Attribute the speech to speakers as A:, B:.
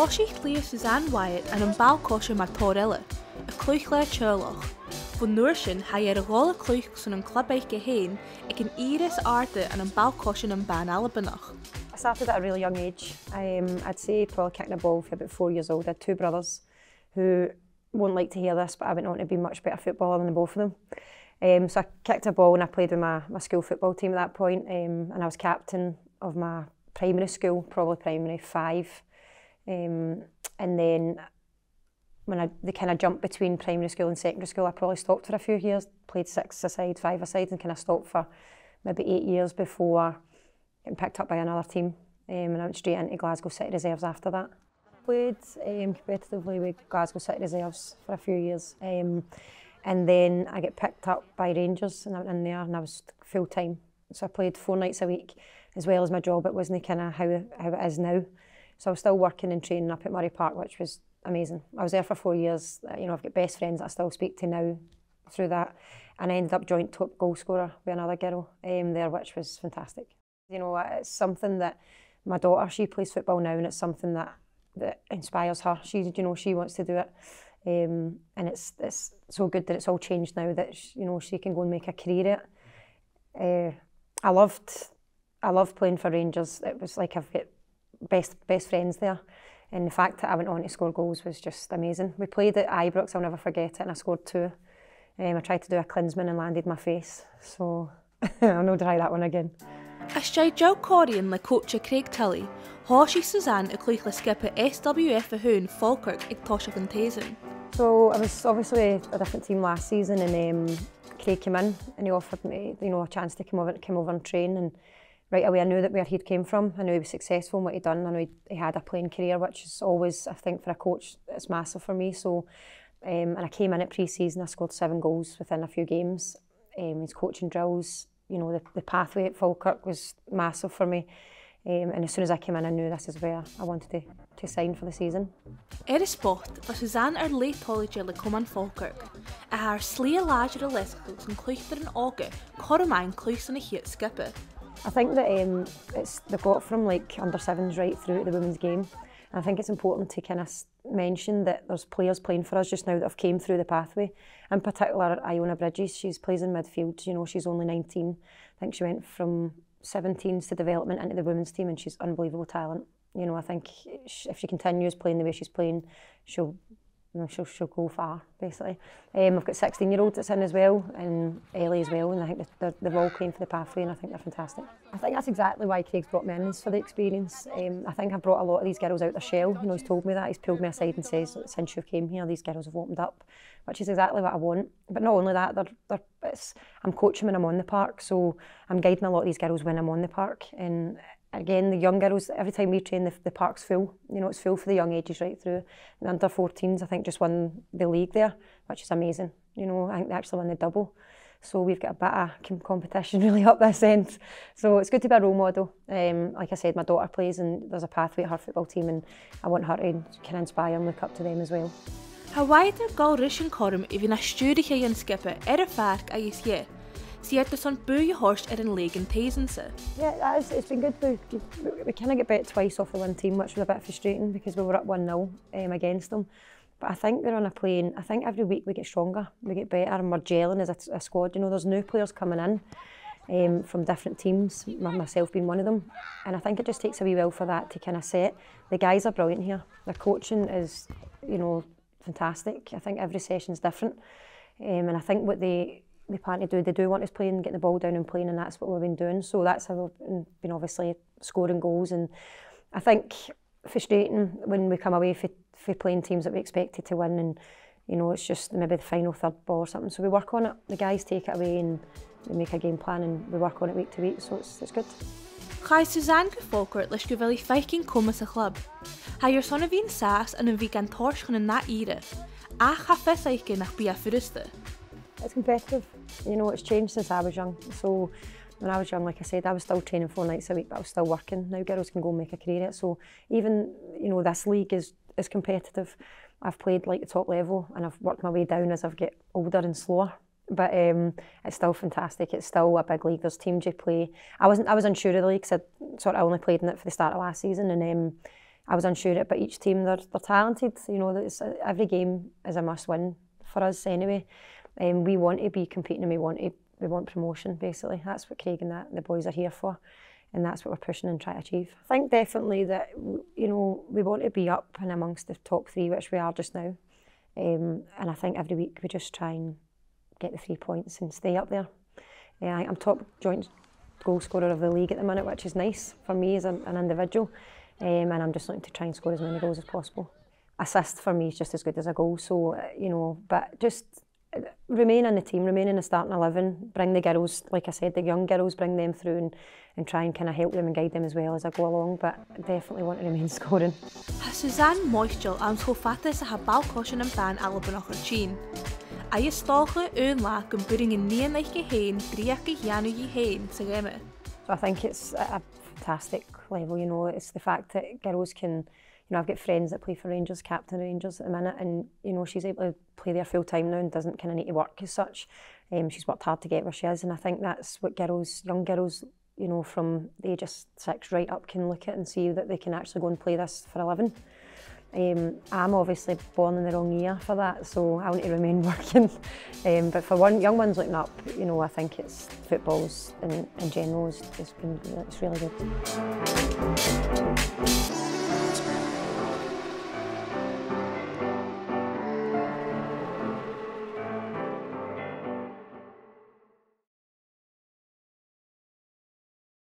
A: Hoshi Leo Suzanne Wyatt and an balcosha mar Torella, a clúich le Turloch. Von Noorshin ha a rolle clúich son an club eike heen, ik an iris arte and an balcosha an ban Alabanach.
B: I started at a really young age. I'd say probably kicking a ball for about 4 years old. I had two brothers who won't like to hear this, but I went on to be a much better footballer than the both of them. So I kicked a ball and I played with my school football team at that point, and I was captain of my primary school, probably primary 5. And then when they kind of jumped between primary school and secondary school, I probably stopped for a few years, played 6 aside, 5 aside, and kind of stopped for maybe 8 years before getting picked up by another team. And I went straight into Glasgow City Reserves after that. Played competitively with Glasgow City Reserves for a few years. And then I get picked up by Rangers and I went in there and I was full time. So I played 4 nights a week as well as my job. It wasn't kind of how it is now. So I was still working and training up at Murray Park, which was amazing. I was there for 4 years. You know, I've got best friends that I still speak to now through that. And I ended up joint top goal scorer with another girl there, which was fantastic. You know, it's something that my daughter, she plays football now, and it's something that inspires her. She wants to do it. And it's so good that it's all changed now that she can go and make a career at it. I loved playing for Rangers. It was like I've got best friends there, and the fact that I went on to score goals was just amazing. We played at Ibrox, I'll never forget it, and I scored 2. I tried to do a Klinsmann and landed my face, so I'll not try that one again.
A: Ysgrifennu Joe Corian le coach Craig Tully, Hoshi Suzanne y clúich le skipper SWF a Hoon Falkirk ag Toshach and Tazen.
B: So I was obviously a different team last season, and Craig came in and he offered me, a chance to come over and train. And right away I knew that where he'd came from. I knew he was successful in what he'd done. I knew he had a playing career, which is always, I think, for a coach, it's massive for me. So, and I came in at pre-season. I scored 7 goals within a few games. His coaching drills, the pathway at Falkirk was massive for me. And as soon as I came in, I knew this is where I wanted to sign for the season.
A: Sport, was Suzanne late college le Coman Falkirk. A haar slee larger lescos and clúichtar an auga, Cormain clúis and a hit skipper.
B: I think that they've got from like under 7s right through to the women's game. And I think it's important to kind of mention that there's players playing for us just now that have came through the pathway. In particular, Iona Bridges, she plays in midfield. She's only 19. I think she went from 17s to development into the women's team, and she's unbelievable talent. I think if she continues playing the way she's playing, she'll go far, basically. I've got 16-year-olds that's in as well, and Ellie as well, and I think they've all came for the pathway, and I think they're fantastic. I think that's exactly why Craig's brought me in, is for the experience. I think I've brought a lot of these girls out their shell. He's told me that. He's pulled me aside and says, since you came here, these girls have opened up, which is exactly what I want. But not only that, I'm coaching when I'm on the park, so I'm guiding a lot of these girls when I'm on the park. And again, the young girls, every time we train, the park's full. It's full for the young ages right through. And under 14s, I think, just won the league there, which is amazing. I think they actually won the double. So we've got a bit of competition really up this end. So it's good to be a role model. Like I said, my daughter plays and there's a pathway at her football team, and I want her to kind of inspire and look up to them as well.
A: Hawaii gal rishin corum if in a studige and skipper a fark a is ye. See at the son boo horse at an league in Tazense.
B: Yeah, it's been good. We kind of get bet twice off the one team, which was a bit frustrating because we were up 1-0 against them. But I think they're on a plane. I think every week we get stronger, we get better, and we're gelling as a squad. There's new players coming in from different teams, myself being one of them. And I think it just takes a wee while for that to kind of set. The guys are brilliant here. Their coaching is, fantastic. I think every session's different. And I think what they plan to do, they do want us playing, getting the ball down and playing, and that's what we've been doing. So that's how we've been obviously scoring goals. And I think frustrating when we come away for playing teams that we expected to win, and it's just maybe the final third ball or something. So we work on it. The guys take it away and we make a game plan, and we work on it week to week. So it's good.
A: Chai Suzanne Falkirk leis go bhfuil feiking comas a club. Ha your son of bhín sas and a bhí gan torschan in that era. Ach ha fesaike nach bia furiste.
B: It's competitive. It's changed since I was young. So when I was young, like I said, I was still training 4 nights a week, but I was still working. Now girls can go and make a career at it. So even, this league is competitive. I've played like the top level and I've worked my way down as I've get older and slower. But it's still fantastic. It's still a big league. There's teams you play. I was unsure of the league because I only played in it for the start of last season, and I was unsure about each team. They're talented, you know, every game is a must win for us anyway. We want to be competing and we want promotion basically. That's what Craig and the boys are here for, and that's what we're pushing and trying to achieve. I think definitely that, you know, we want to be up and amongst the top 3, which we are just now. And I think every week we just try and get the 3 points and stay up there. I'm top joint goal scorer of the league at the minute, which is nice for me as an individual. And I'm just looking to try and score as many goals as possible. Assist for me is just as good as a goal, so, you know, but just remain in the team, remain in the starting 11, bring the girls, like I said, the young girls, bring them through and try and kind of help them and guide them as well as I go along, but definitely want to remain scoring.
A: Ha Suzanne Moistil am schofatas a ha balcoshin and ban alabanoch ar chin. A je stalge la gumburing in nien like heen, driaki janu ye heen, sageme.
B: So I think it's a fantastic level, you know, it's the fact that girls can, you know, I've got friends that play for Rangers, captain Rangers at the minute, and, you know, she's able to play there full time now and doesn't kind of need to work as such. She's worked hard to get where she is, and I think that's what young girls, you know, from the age of 6 right up can look at and see that they can actually go and play this for a living. I'm obviously born in the wrong year for that, so I want to remain working. But for young ones looking up, you know, I think it's footballs in general it's really good.